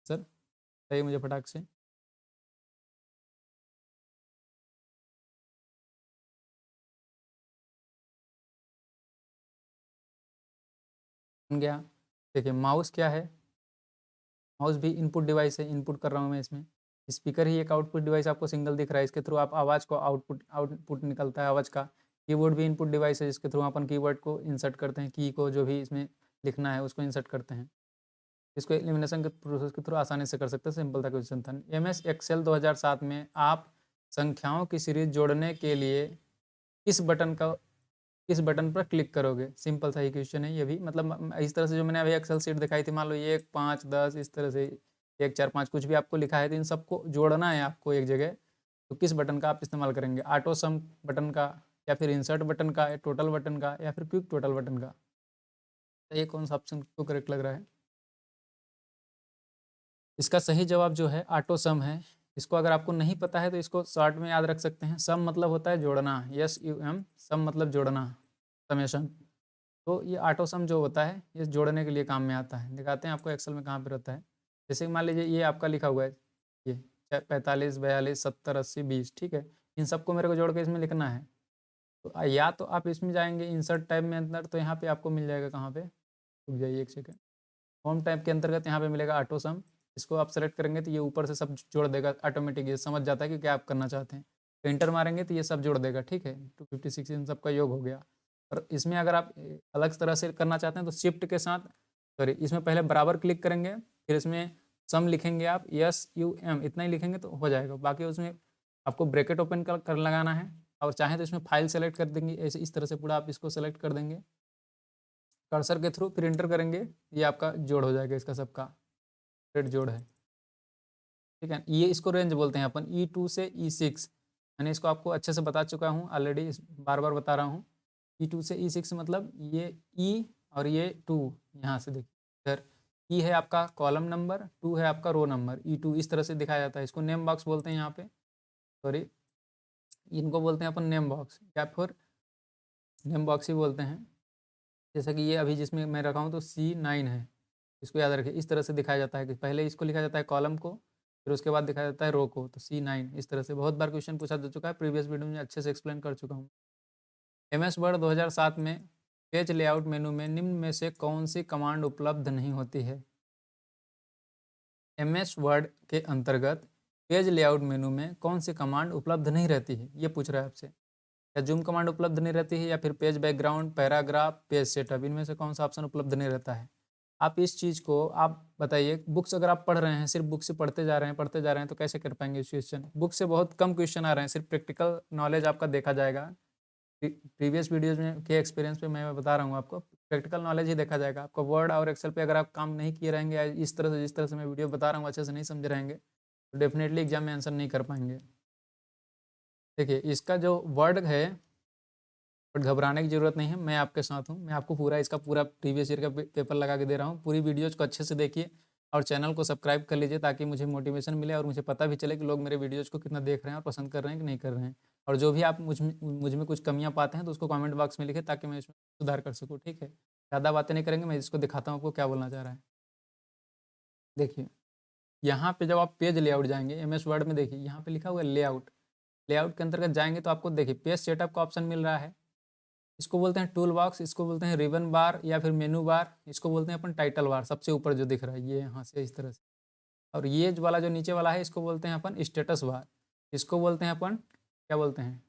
सर। बताइए मुझे फटाक से। बन गया। देखिए माउस क्या है? माउस भी इनपुट डिवाइस है, इनपुट कर रहा हूँ मैं इसमें। स्पीकर ही एक आउटपुट डिवाइस आपको सिंगल दिख रहा है, इसके थ्रू आप आवाज़ को आउटपुट निकलता है आवाज़ का। कीबोर्ड भी इनपुट डिवाइस है, जिसके थ्रू अपन कीवर्ड को इंसर्ट करते हैं, की को जो भी इसमें लिखना है उसको इंसर्ट करते हैं। इसको एलिमिनेशन के प्रोसेस के थ्रू आसानी से कर सकते हैं, सिंपल सा क्वेश्चन था। MS एक्सेल 2007 में आप संख्याओं की सीरीज जोड़ने के लिए किस बटन का किस बटन पर क्लिक करोगे? सिंपल सा ही क्वेश्चन है ये भी, मतलब इस तरह से जो मैंने अभी एक्सेल शीट दिखाई थी, मान लो 1 5 10 इस तरह से 1 4 5 कुछ भी आपको लिखा है, तो इन सबको जोड़ना है आपको एक जगह। तो किस बटन का आप इस्तेमाल करेंगे? ऑटो सम बटन का, या फिर इंसर्ट बटन का, या टोटल बटन का, या फिर क्विक टोटल बटन का? तो ये कौन सा ऑप्शन को करेक्ट लग रहा है? इसका सही जवाब जो है ऑटो सम है। इसको अगर आपको नहीं पता है तो इसको शॉर्ट में याद रख सकते हैं। सम मतलब होता है जोड़ना, SUM, सम मतलब जोड़ना, समेशन। तो ये ऑटो सम जो होता है ये जोड़ने के लिए काम में आता है। दिखाते हैं आपको एक्सेल में कहाँ पे रहता है। जैसे कि मान लीजिए ये आपका लिखा हुआ है, ये 45 42 70 80 20, ठीक है। इन सबको मेरे को जोड़ के इसमें लिखना है। तो या तो आप इसमें जाएंगे इंसर्ट टाइप में अंदर, तो यहाँ पे आपको मिल जाएगा, कहाँ पे, रुक जाइए एक सेकेंड। होम टाइप के अंतर्गत यहाँ पे मिलेगा ऑटो सम। इसको आप सेलेक्ट करेंगे तो ये ऊपर से सब जोड़ देगा ऑटोमेटिक, ये समझ जाता है कि क्या आप करना चाहते हैं। तो इंटर मारेंगे तो ये सब जोड़ देगा, ठीक है। 256 इन सब का योग हो गया। और इसमें अगर आप अलग तरह से करना चाहते हैं तो शिफ्ट के साथ, सॉरी, इसमें पहले बराबर क्लिक करेंगे, फिर इसमें सम लिखेंगे आप, SUM इतना ही लिखेंगे तो हो जाएगा। बाकी उसमें आपको ब्रैकेट ओपन कर लगाना है, और चाहें तो इसमें फाइल सेलेक्ट कर देंगे, ऐसे इस तरह से पूरा आप इसको सेलेक्ट कर देंगे कर्सर के थ्रू, फिर इंटर करेंगे, ये आपका जोड़ हो जाएगा, इसका सबका रेड जोड़ है, ठीक है। ये इसको रेंज बोलते हैं अपन, E2 से E6। मैंने इसको आपको अच्छे से बता चुका हूँ ऑलरेडी, बार बार बता रहा हूँ। E2 से E6 मतलब ये E और ये 2, यहाँ से देखिए इधर E है आपका कॉलम नंबर, 2 है आपका रो नंबर। E2 इस तरह से दिखाया जाता है, इसको नेम बॉक्स बोलते हैं यहाँ पे, सॉरी इनको बोलते हैं अपन नेम बॉक्स, या फिर नेम बॉक्स ही बोलते हैं। जैसा कि ये अभी जिसमें मैं रखा हूँ तो C9 है, इसको याद रखिए। इस तरह से दिखाया जाता है कि पहले इसको लिखा जाता है कॉलम को, फिर उसके बाद दिखाया जाता है रो को, तो C9 इस तरह से बहुत बार क्वेश्चन पूछा जा चुका है, प्रीवियस वीडियो में अच्छे से एक्सप्लेन कर चुका हूँ। MS वर्ड 2007 में पेज लेआउट मेनू में निम्न में से कौन सी कमांड उपलब्ध नहीं होती है? MS वर्ड के अंतर्गत पेज लेआउट मेनू में कौन सी कमांड उपलब्ध नहीं रहती है, ये पूछ रहा है आपसे। या जूम कमांड उपलब्ध नहीं रहती है, या फिर page background, paragraph, page setup, इनमें से कौन सा ऑप्शन उपलब्ध नहीं रहता है? आप इस चीज़ को आप बताइए, बुक्स अगर आप पढ़ रहे हैं, सिर्फ बुक से पढ़ते जा रहे हैं तो कैसे कर पाएंगे इस क्वेश्चन? बुक से बहुत कम क्वेश्चन आ रहे हैं, सिर्फ प्रैक्टिकल नॉलेज आपका देखा जाएगा। प्रीवियस वीडियोज में के एक्सपीरियंस पे मैं बता रहा हूँ आपको, प्रैक्टिकल नॉलेज ही देखा जाएगा। आपका वर्ड और एक्सेल पे अगर आप काम नहीं किए रहेंगे, या इस तरह से जिस तरह से मैं वीडियो बता रहा हूँ अच्छे से नहीं समझ रहेंगे, तो डेफिनेटली एग्जाम में आंसर नहीं कर पाएंगे। देखिए इसका जो वर्ड है, बट घबराने की ज़रूरत नहीं है, मैं आपके साथ हूँ। मैं आपको पूरा इसका पूरा प्रीवियस ईयर का पेपर लगा के दे रहा हूँ। पूरी वीडियोज़ को अच्छे से देखिए और चैनल को सब्सक्राइब कर लीजिए, ताकि मुझे मोटिवेशन मिले और मुझे पता भी चले कि लोग मेरे वीडियोज़ को कितना देख रहे हैं और पसंद कर रहे हैं कि नहीं कर रहे हैं। और जो भी आप मुझ में कुछ कमियाँ पाते हैं तो उसको कमेंट बॉक्स में लिखें, ताकि मैं इसमें सुधार कर सकूँ, ठीक है। ज़्यादा बातें नहीं करेंगे, मैं इसको दिखाता हूँ आपको क्या बोलना चाह रहा है। देखिए यहाँ पे जब आप पेज लेआउट जाएंगे MS वर्ड में, देखिए यहाँ पे लिखा हुआ है लेआउट। लेआउट के अंतर्गत जाएंगे तो आपको देखिए पेज सेटअप का ऑप्शन मिल रहा है। इसको बोलते हैं टूल बॉक्स, इसको बोलते हैं रिबन बार या फिर मेनू बार, इसको बोलते हैं अपन टाइटल बार, सबसे ऊपर जो दिख रहा है ये यहाँ से इस तरह से। और ये जो वाला जो नीचे वाला है इसको बोलते हैं अपन स्टेटस बार, इसको बोलते हैं अपन क्या बोलते हैं,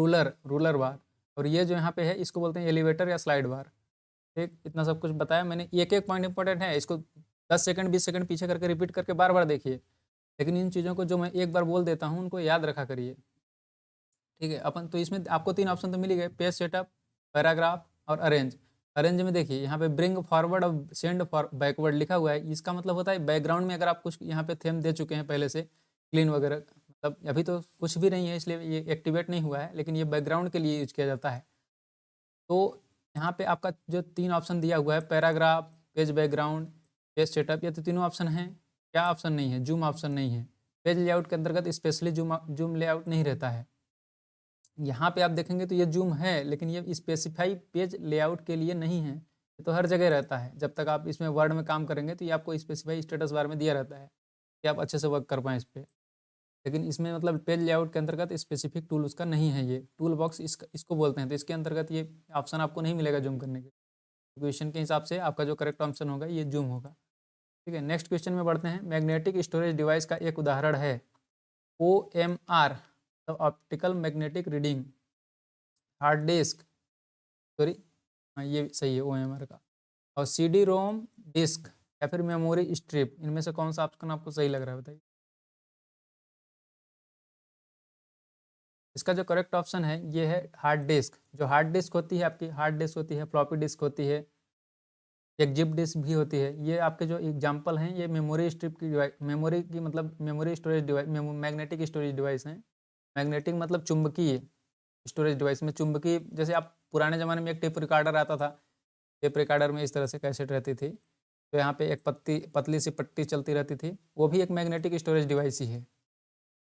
रूलर बार, और ये जो यहाँ पे है इसको बोलते हैं एलिवेटर या स्लाइड बार। ठीक, इतना सब कुछ बताया मैंने। एक एक पॉइंट इंपॉर्टेंट है, इसको 10 सेकंड 20 सेकंड पीछे करके रिपीट करके बार बार देखिए, लेकिन इन चीज़ों को जो मैं एक बार बोल देता हूँ उनको याद रखा करिए। ठीक है, अपन तो इसमें आपको 3 ऑप्शन तो मिल ही गए, पेज सेटअप, पैराग्राफ और अरेंज। अरेंज में देखिए यहाँ पे ब्रिंग फॉरवर्ड और सेंड फॉर बैकवर्ड लिखा हुआ है, इसका मतलब होता है बैकग्राउंड में अगर आप कुछ यहाँ पे थीम दे चुके हैं पहले से, क्लीन वगैरह, मतलब अभी तो कुछ भी नहीं है इसलिए ये एक्टिवेट नहीं हुआ है, लेकिन ये बैकग्राउंड के लिए यूज किया जाता है। तो यहाँ पे आपका जो 3 ऑप्शन दिया हुआ है, paragraph, page background, page setup, ये तो तीनों ऑप्शन हैं। क्या ऑप्शन नहीं है? जूम ऑप्शन नहीं है। पेज लेआउट के अंतर्गत स्पेशली जूम लेआउट नहीं रहता है। यहाँ पे आप देखेंगे तो ये जूम है, लेकिन ये स्पेसिफाई पेज लेआउट के लिए नहीं है, ये तो हर जगह रहता है। जब तक आप इसमें वर्ड में काम करेंगे तो ये आपको स्पेसिफाई स्टेटस बार में दिया रहता है कि आप अच्छे से वर्क कर पाएँ इस पर। लेकिन इसमें मतलब पेज लेआउट के अंतर्गत स्पेसिफिक टूल उसका नहीं है, ये टूल बॉक्स इसको बोलते हैं। तो इसके अंतर्गत ये ऑप्शन आपको नहीं मिलेगा जूम करने के। क्वेश्चन के हिसाब से आपका जो करेक्ट ऑप्शन होगा ये जूम होगा। ठीक है, नेक्स्ट क्वेश्चन में बढ़ते हैं। मैग्नेटिक स्टोरेज डिवाइस का एक उदाहरण है OMR, तो optical magnetic reading hard disk, sorry, हाँ ये सही है OMR का। और CD रोम डिस्क या फिर मेमोरी स्ट्रिप, इनमें से कौन सा ऑप्शन आपको सही लग रहा है बताइए। इसका जो करेक्ट ऑप्शन है ये है हार्ड डिस्क। जो हार्ड डिस्क होती है आपकी, हार्ड डिस्क होती है, फ्लॉपी डिस्क होती है, एक जिप डिस्क भी होती है। ये आपके जो एग्जांपल हैं ये मेमोरी स्ट्रिप की डिवाइस, मेमोरी की मतलब memory storage device, magnetic storage device हैं। मैग्नेटिक मतलब चुंबकीय स्टोरेज डिवाइस में चुंबकीय, जैसे आप पुराने ज़माने में एक टेप रिकॉर्डर आता था, टेप रिकॉर्डर में इस तरह से कैसेट रहती थी, तो यहाँ पे एक पतली सी पट्टी चलती रहती थी, वो भी एक मैग्नेटिक स्टोरेज डिवाइस ही है।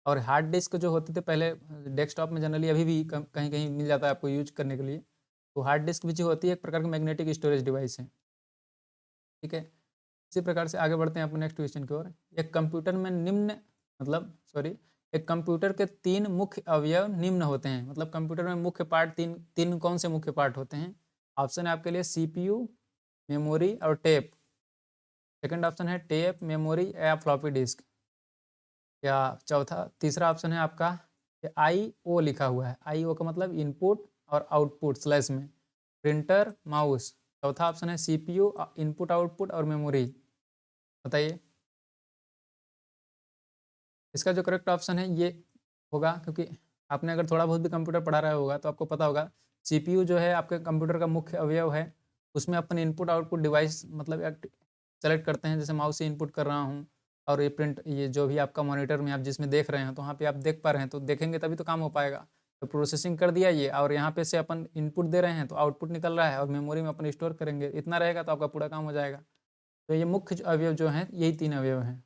और हार्ड डिस्क जो होते थे पहले डेस्कटॉप में, जनरली अभी भी कहीं कहीं मिल जाता है आपको यूज करने के लिए, तो हार्ड डिस्क भी जो होती है एक प्रकार की मैग्नेटिक स्टोरेज डिवाइस है। ठीक है, इसी प्रकार से आगे बढ़ते हैं अपने नेक्स्ट क्वेश्चन की ओर। एक कंप्यूटर में एक कंप्यूटर के 3 मुख्य अवयव निम्न होते हैं। मतलब कंप्यूटर में मुख्य पार्ट तीन कौन से मुख्य पार्ट होते हैं? ऑप्शन है आपके लिए CPU, मेमोरी और टेप। सेकंड ऑप्शन है टेप, मेमोरी या फ्लॉपी डिस्क। या तीसरा ऑप्शन है आपका IO लिखा हुआ है, IO का मतलब इनपुट और आउटपुट स्लैश में, प्रिंटर, माउस। चौथा ऑप्शन है CPU, इनपुट आउटपुट और मेमोरी। बताइए। इसका जो करेक्ट ऑप्शन है ये होगा, क्योंकि आपने अगर थोड़ा बहुत भी कंप्यूटर पढ़ा रहा होगा तो आपको पता होगा CPU जो है आपके कंप्यूटर का मुख्य अवयव है। उसमें अपन इनपुट आउटपुट डिवाइस मतलब सेलेक्ट करते हैं, जैसे माउस से इनपुट कर रहा हूँ, और ये जो भी आपका मॉनिटर में आप जिसमें देख रहे हैं तो वहाँ पे आप देख पा रहे हैं, तो देखेंगे तभी तो काम हो पाएगा। तो प्रोसेसिंग कर दिया ये, और यहाँ पे से अपन इनपुट दे रहे हैं तो आउटपुट निकल रहा है, और मेमोरी में अपन स्टोर करेंगे, इतना रहेगा तो आपका पूरा काम हो जाएगा। तो ये मुख्य अवयव जो हैं यही 3 अवयव हैं।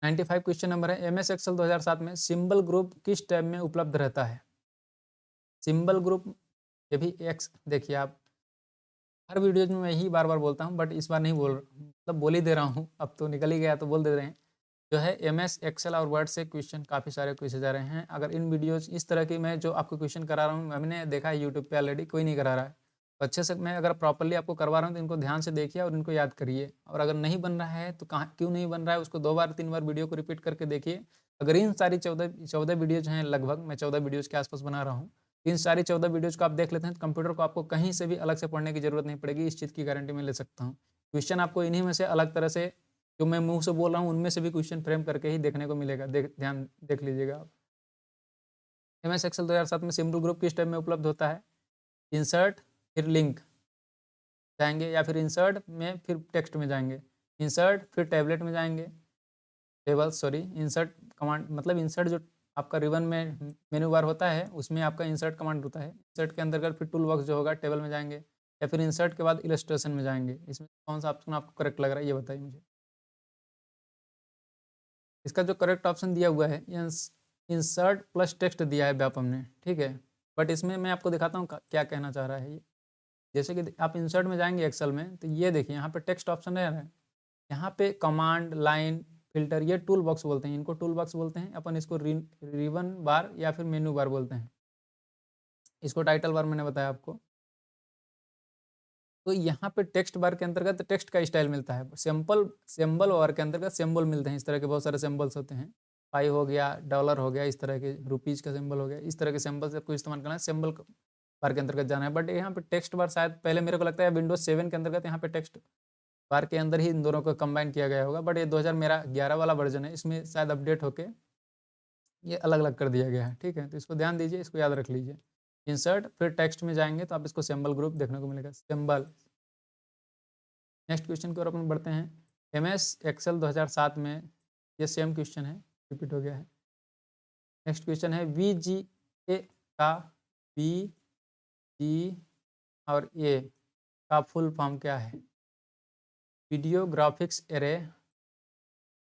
95 क्वेश्चन नंबर है, MS एक्सेल 2007 में सिंबल ग्रुप किस टैब में उपलब्ध रहता है? सिंबल ग्रुप, ये भी एक्स, देखिए आप हर वीडियोज में मैं ही बार बार बोलता हूँ, बट इस बार नहीं मतलब बोल ही दे रहा हूँ, अब तो निकल ही गया तो बोल दे रहे हैं। जो है MS एक्सेल और वर्ड से क्वेश्चन काफ़ी सारे क्वेश्चन जा रहे हैं। अगर इन वीडियोज इस तरह की मैं जो आपको क्वेश्चन करा रहा हूँ, मैंने देखा है यूट्यूब पे ऑलरेडी, कोई नहीं करा रहा है, तो अच्छे से मैं अगर प्रॉपरली आपको करवा रहा हूँ तो इनको ध्यान से देखिए और इनको याद करिए। और अगर नहीं बन रहा है तो कहाँ क्यों नहीं बन रहा है, उसको 2 बार 3 बार वीडियो को रिपीट करके देखिए। अगर इन सारी 14 वीडियोज हैं, लगभग मैं 14 वीडियोज के आसपास बना रहा हूँ, इन सारी 14 वीडियोज को आप देख लेते हैं तो कंप्यूटर को आपको कहीं से भी अलग से पढ़ने की जरूरत नहीं पड़ेगी, इस चीज़ की गारंटी मैं ले सकता हूँ। क्वेश्चन आपको इन्हीं में से अलग तरह से, जो मैं मुंह से बोल रहा हूँ उनमें से भी क्वेश्चन फ्रेम करके ही देखने को मिलेगा, ध्यान देख लीजिएगा आप। MS एक्सेल 2007 में सिंबल ग्रुप किस टाइप में उपलब्ध होता है? इंसर्ट फिर लिंक जाएंगे, या फिर इंसर्ट में फिर टेक्स्ट में जाएंगे, इंसर्ट फिर टैबलेट में जाएंगे, इंसर्ट कमांड, मतलब इंसर्ट जो आपका रिबन में मेनू बार होता है उसमें आपका इंसर्ट कमांड होता है। इंसर्ट के अंतर्गत फिर टूल बॉक्स जो होगा टेबल में जाएंगे, या फिर इंसर्ट के बाद इलस्ट्रेशन में जाएंगे। इसमें कौन सा ऑप्शन आपको करेक्ट लग रहा है ये बताइए मुझे। इसका जो करेक्ट ऑप्शन दिया हुआ है इंसर्ट प्लस टेक्स्ट दिया है व्यापम ने, ठीक है। बट इसमें मैं आपको दिखाता हूँ क्या कहना चाह रहा है ये। जैसे कि आप इंसर्ट में जाएंगे एक्सेल में, तो ये देखिए यहाँ पे टेक्स्ट ऑप्शन है, यहाँ पे कमांड लाइन फिल्टर, ये टूल बॉक्स बोलते हैं, इनको टूल बॉक्स बोलते हैं अपन, इसको रिबन बार या फिर मेनू बार बोलते हैं, इसको टाइटल बार मैंने बताया आपको। तो यहाँ पे टेक्स्ट बार के अंतर्गत टेक्स्ट का स्टाइल मिलता है, सिंबल बार के अंतर्गत सिंबल मिलते हैं, इस तरह के बहुत सारे सिंबल्स होते हैं। पाई हो गया, डॉलर हो गया, इस तरह के रुपीज़ का सिंबल हो गया, इस तरह के सिंबल से आपको इस्तेमाल करना है, सिंबल बार के अंतर्गत जाना है। बट यहाँ पे टेक्स्ट बार शायद पहले मेरे को लगता है विंडोज़ 7 के अंतर्गत यहाँ पे टेक्स्ट बार के अंदर ही इन दोनों को कंबाइन किया गया होगा, बट ये 2011 वाला वर्जन है, इसमें शायद अपडेट होके ये अलग-अलग कर दिया गया है, ठीक है? तो इसको ध्यान दीजिए, इसको याद रख लीजिए। इंसर्ट फिर टेक्स्ट में जाएँगे तो आप इसको सिंबल ग्रुप देखने को मिलेगा, सिंबल। नेक्स्ट क्वेश्चन की ओर अपन बढ़ते हैं। एमएस एक्सेल 2007 में ये सेम क्वेश्चन है, रिपीट हो गया है। नेक्स्ट क्वेश्चन है वीजीए का वी, जी और ए का फुल फॉर्म क्या है? Video graphics array,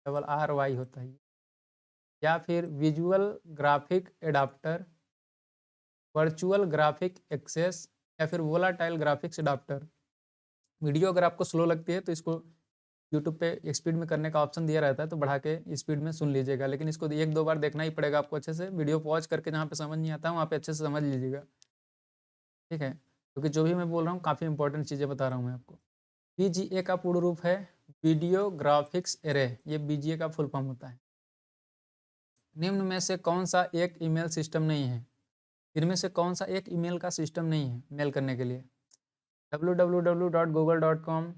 double R Y होता है, या फिर visual graphic adapter, virtual graphic access, या फिर वोलाटाइल ग्राफिक्स एडाप्टर। वीडियो अगर आपको स्लो लगती है तो इसको यूट्यूब पे स्पीड में करने का ऑप्शन दिया रहता है, तो बढ़ा के स्पीड में सुन लीजिएगा, लेकिन इसको 1-2 बार देखना ही पड़ेगा आपको अच्छे से। वीडियो पॉज करके जहाँ पे समझ नहीं आता वहाँ पे अच्छे से समझ लीजिएगा, ठीक है? क्योंकि जो भी मैं बोल रहा हूँ काफ़ी इंपॉर्टेंट चीज़ें बता रहा हूँ मैं आपको। वीजीए का पूर्ण रूप है वीडियो ग्राफिक्स एरे, ये वीजीए का फुल फॉर्म होता है। निम्न में से कौन सा एक ईमेल सिस्टम नहीं है? इनमें से कौन सा एक ईमेल का सिस्टम नहीं है मेल करने के लिए? www.google.com,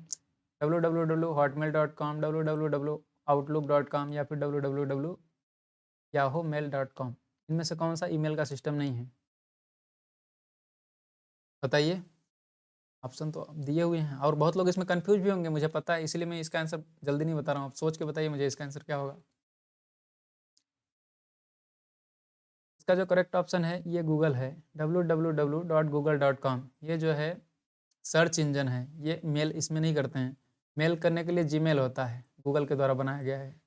www.hotmail.com, www.outlook.com या फिर www.yahoomail.com। इनमें से कौन सा ईमेल का सिस्टम नहीं है? बताइए। ऑप्शन तो दिए हुए हैं और बहुत लोग इसमें कंफ्यूज भी होंगे, मुझे पता है, इसलिए मैं इसका आंसर जल्दी नहीं बता रहा हूँ। आप सोच के बताइए मुझे इसका आंसर क्या होगा। इसका जो करेक्ट ऑप्शन है ये गूगल है, www.google.com। ये जो है सर्च इंजन है, ये मेल इसमें नहीं करते हैं। मेल करने के लिए जीमेल होता है, गूगल के द्वारा बनाया गया है।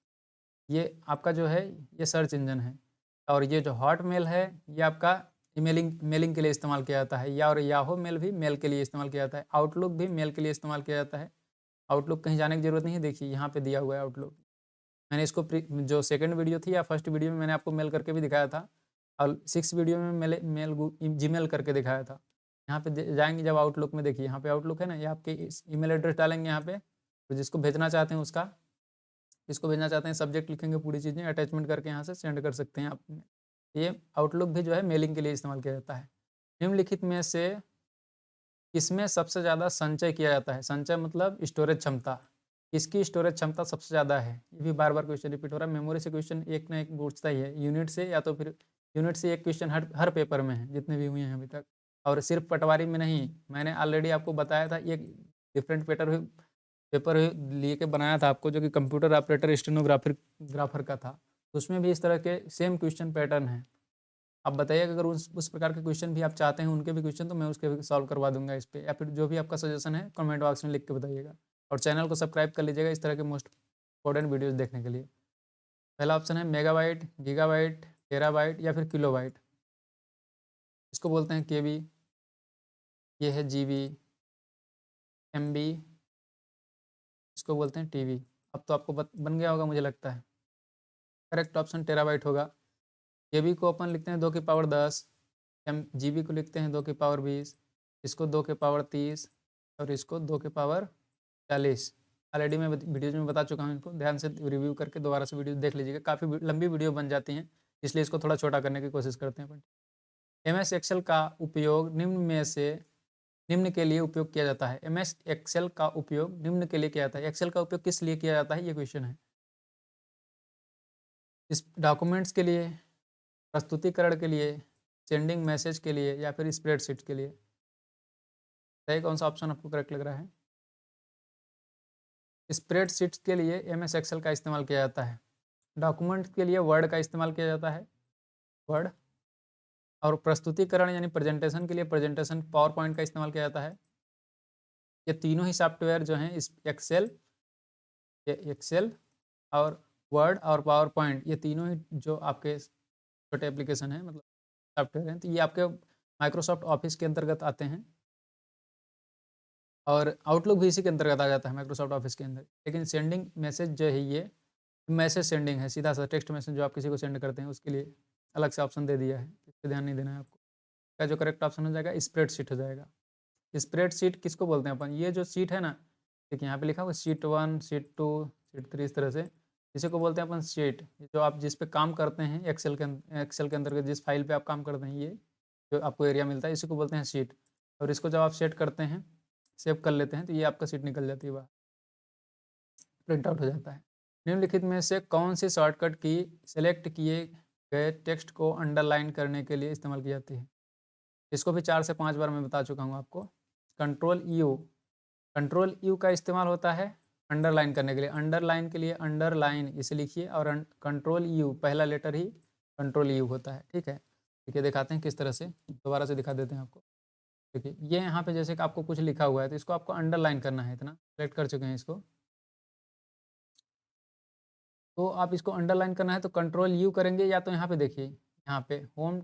ये आपका जो है ये सर्च इंजन है, और ये जो हॉटमेल है ये आपका ईमेलिंग मेलिंग के लिए इस्तेमाल किया जाता है, या और याहू मेल भी मेल के लिए इस्तेमाल किया जाता है, आउटलुक भी मेल के लिए इस्तेमाल किया जाता है। आउटलुक कहीं जाने की ज़रूरत नहीं है, देखिए यहाँ पे दिया हुआ है आउटलुक। मैंने इसको जो सेकंड वीडियो थी या फर्स्ट वीडियो में मैंने आपको मेल करके भी दिखाया था, और 6 वीडियो में मेल मेल जीमेल करके दिखाया था। यहाँ पे जाएंगे जब आउटलुक में, देखिए यहाँ पे आउटलुक है ना, ये आपके ईमेल एड्रेस डालेंगे यहाँ पे, तो जिसको भेजना चाहते हैं उसका, जिसको भेजना चाहते हैं सब्जेक्ट लिखेंगे, पूरी चीज़ें अटैचमेंट करके यहाँ से सेंड कर सकते हैं आप। ये आउटलुक भी जो है मेलिंग के लिए इस्तेमाल किया जाता है। निम्नलिखित में से किसमें सबसे ज़्यादा संचय किया जाता है? संचय मतलब स्टोरेज क्षमता। किसकी स्टोरेज क्षमता सबसे ज़्यादा है? ये भी बार-बार क्वेश्चन रिपीट हो रहा है। मेमोरी से क्वेश्चन एक ना एक पूछता ही है। यूनिट से या तो फिर यूनिट से एक क्वेश्चन हर हर पेपर में है, जितने भी हुए हैं अभी तक। और सिर्फ पटवारी में नहीं, मैंने ऑलरेडी आपको बताया था, एक डिफरेंट पेपर लेके बनाया था आपको, जो कि कंप्यूटर ऑपरेटर स्टेनोग्राफर का था। उसमें भी इस तरह के सेम क्वेश्चन पैटर्न है। आप बताइए अगर उस प्रकार के क्वेश्चन भी आप चाहते हैं, उनके भी क्वेश्चन, तो मैं उसके भी सॉल्व करवा दूंगा इस पे, या फिर जो भी आपका सजेशन है कमेंट बॉक्स में लिख के बताइएगा। और चैनल को सब्सक्राइब कर लीजिएगा इस तरह के मोस्ट इंपॉर्टेंट वीडियोस देखने के लिए। पहला ऑप्शन है मेगाबाइट, गीगाबाइट, टेराबाइट या फिर किलोबाइट। इसको बोलते हैं केबी, ये है जीबी, एमबी, इसको बोलते हैं टीबी। अब तो आपको बन गया होगा मुझे लगता है। करेक्ट ऑप्शन टेराबाइट होगा। केबी को अपन लिखते हैं 2 की पावर 10, जीबी को लिखते हैं 2 की पावर 20, इसको 2 की पावर 30 और इसको 2 की पावर 40। ऑलरेडी मैं वीडियोज में बता चुका हूँ, इनको ध्यान से रिव्यू करके दोबारा से वीडियो देख लीजिएगा, काफ़ी लंबी वीडियो बन जाती हैं, इसलिए इसको थोड़ा छोटा करने की कोशिश करते हैं अपन। एमएस एक्सेल का उपयोग निम्न में से निम्न के लिए उपयोग किया जाता है। एमएस एक्सेल का उपयोग निम्न के लिए किया जाता है। एक्सेल का उपयोग किस लिए किया जाता है, ये क्वेश्चन है। इस डॉक्यूमेंट्स के लिए, प्रस्तुतिकरण के लिए, सेंडिंग मैसेज के लिए, या फिर स्प्रेडशीट के लिए? सही कौन सा ऑप्शन आपको करेक्ट लग रहा है? स्प्रेडशीट्स के लिए एमएस एक्सेल का इस्तेमाल किया जाता है। डॉक्यूमेंट के लिए वर्ड का इस्तेमाल किया जाता है, वर्ड। और प्रस्तुतिकरण यानी प्रेजेंटेशन के लिए प्रेजेंटेशन पावर पॉइंट का इस्तेमाल किया जाता है। ये तीनों ही सॉफ्टवेयर जो हैं, इस एक्सेल और वर्ड और पावर पॉइंट, ये तीनों ही जो आपके छोटे एप्लीकेशन हैं, मतलब सॉफ्टवेयर हैं, तो ये आपके माइक्रोसॉफ्ट ऑफिस के अंतर्गत आते हैं। और आउटलुक भी इसी के अंतर्गत आ जाता है, माइक्रोसॉफ्ट ऑफिस के अंदर। लेकिन सेंडिंग मैसेज जो है, ये मैसेज सेंडिंग है, सीधा सा टेक्स्ट मैसेज जो आप किसी को सेंड करते हैं, उसके लिए अलग से ऑप्शन दे दिया है, इस पर ध्यान नहीं देना है आपको। का जो करेक्ट ऑप्शन हो जाएगा स्प्रेडशीट हो जाएगा। स्प्रेडशीट किसको बोलते हैं अपन? ये जो शीट है ना, देखिए यहाँ पे लिखा हुआ शीट 1, शीट 2, शीट 3, इस तरह से इसी को बोलते हैं अपन शीट। जो आप जिस पे काम करते हैं एक्सेल के अंदर जिस फाइल पे आप काम करते हैं, ये जो आपको एरिया मिलता है इसी को बोलते हैं शीट। और इसको जब आप सेट करते हैं, सेव कर लेते हैं, तो ये आपका शीट निकल जाती है बाहर, प्रिंट आउट हो जाता है। निम्नलिखित में से कौन सी शॉर्टकट की सेलेक्ट किए गए टेक्स्ट को अंडरलाइन करने के लिए इस्तेमाल की जाती है? इसको भी 4 से 5 बार मैं बता चुका हूँ आपको। कंट्रोल यू का इस्तेमाल होता है अंडरलाइन करने के लिए। अंडरलाइन के लिए अंडरलाइन इसे लिखिए, और कंट्रोल यू पहला लेटर ही कंट्रोल यू होता है। ठीक है, देखिए दिखाते हैं किस तरह से, दोबारा से दिखा देते हैं आपको। देखिए ये यहाँ पे जैसे कि आपको कुछ लिखा हुआ है, तो इसको आपको अंडरलाइन करना है। इतना सेलेक्ट कर चुके हैं इसको, तो आप इसको अंडरलाइन करना है तो कंट्रोल यू करेंगे, या तो यहाँ पे देखिए, यहाँ पे होम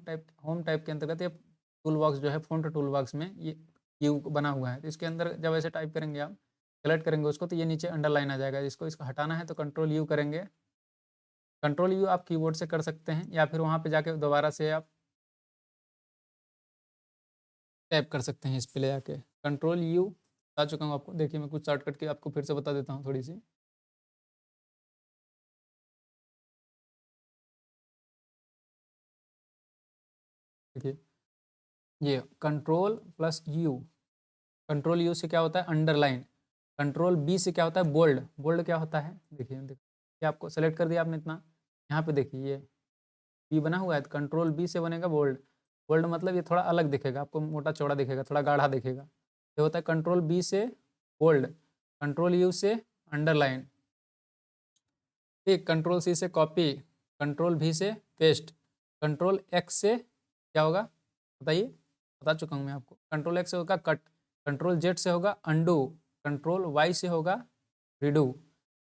टाइप के अंतर्गत ये टूल बॉक्स जो है, फ़ॉन्ट टूल बॉक्स में ये यू बना हुआ है, तो इसके अंदर जब ऐसे टाइप करेंगे आप, सेलेक्ट करेंगे उसको, तो ये नीचे अंडरलाइन आ जाएगा। इसको हटाना है तो कंट्रोल यू करेंगे। कंट्रोल यू आप कीबोर्ड से कर सकते हैं, या फिर वहाँ पे जाके दोबारा से आप टैप कर सकते हैं इस पे ले जाके। कंट्रोल यू बता चुका हूँ आपको। देखिए मैं कुछ शॉर्टकट की आपको फिर से बता देता हूँ थोड़ी सी। देखिए ये control plus you, control you से क्या होता है अंडरलाइन, कंट्रोल बी से क्या होता है बोल्ड। बोल्ड क्या होता है, देखिए ये आपको सेलेक्ट कर दिया आपने इतना, यहाँ पे देखिए ये बी बना हुआ है, तो कंट्रोल बी से बनेगा बोल्ड। बोल्ड मतलब ये थोड़ा अलग दिखेगा आपको, मोटा चौड़ा दिखेगा, थोड़ा गाढ़ा दिखेगा। ये होता है कंट्रोल बी से बोल्ड, कंट्रोल यू से अंडरलाइन, ठीक। कंट्रोल सी से कॉपी, कंट्रोल भी से पेस्ट, कंट्रोल एक्स से क्या होगा बताइए, बता चुका हूँ मैं आपको। कंट्रोल एक्स से होगा कट, कंट्रोल जेड से होगा अंडू, कंट्रोल वाई से होगा रिडू।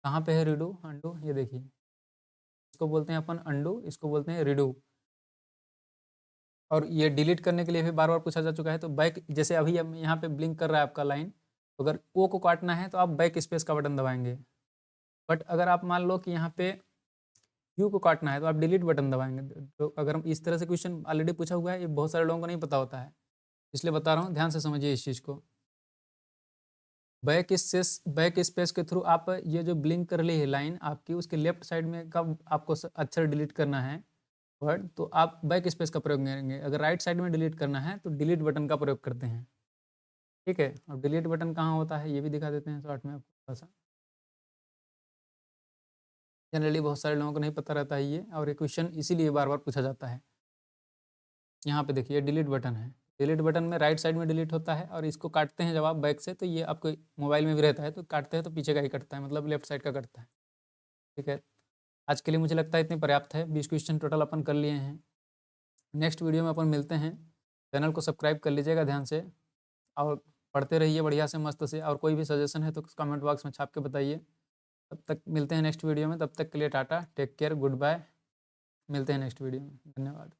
कहाँ पे है रिडू अंडू, ये देखिए, इसको बोलते हैं अपन अंडू, इसको बोलते हैं रिडू। और ये डिलीट करने के लिए भी बार बार पूछा जा चुका है, तो बैक, जैसे अभी हम यहाँ पे ब्लिंक कर रहा है आपका लाइन, तो अगर ओ को काटना है तो आप बैक स्पेस का बटन दबाएंगे। बट अगर आप मान लो कि यहाँ पे यू को काटना है तो आप डिलीट बटन दबाएंगे। तो अगर हम इस तरह से क्वेश्चन ऑलरेडी पूछा हुआ है, ये बहुत सारे लोगों को नहीं पता होता है, इसलिए बता रहा हूँ, ध्यान से समझिए इस चीज़ को। बैक स्पेस के थ्रू आप ये जो ब्लिंक कर रही है लाइन आपकी, उसके लेफ्ट साइड में कब आपको अक्षर डिलीट करना है वर्ड, तो आप बैक स्पेस का प्रयोग करेंगे। अगर राइट साइड में डिलीट करना है तो डिलीट बटन का प्रयोग करते हैं। ठीक है, और डिलीट बटन कहाँ होता है ये भी दिखा देते हैं शॉर्ट में आपको थोड़ा सा। जनरली बहुत सारे लोगों को नहीं पता रहता है ये, और ये क्वेश्चन इसीलिए बार बार पूछा जाता है। यहाँ पे देखिए डिलीट बटन है, डिलीट बटन में राइट साइड में डिलीट होता है, और इसको काटते हैं जब आप बैक से, तो ये आपको मोबाइल में भी रहता है, तो काटते हैं तो पीछे का ही कटता है, मतलब लेफ्ट साइड का कटता है। ठीक है, आज के लिए मुझे लगता है इतनी पर्याप्त है। 20 क्वेश्चन टोटल अपन कर लिए हैं। नेक्स्ट वीडियो में अपन मिलते हैं। चैनल को सब्सक्राइब कर लीजिएगा ध्यान से, और पढ़ते रहिए बढ़िया से मस्त से, और कोई भी सजेशन है तो कमेंट बॉक्स में छाप के बताइए। तब तक मिलते हैं नेक्स्ट वीडियो में, तब तक के लिए tata, take care, good bye. मिलते हैं नेक्स्ट वीडियो में, धन्यवाद।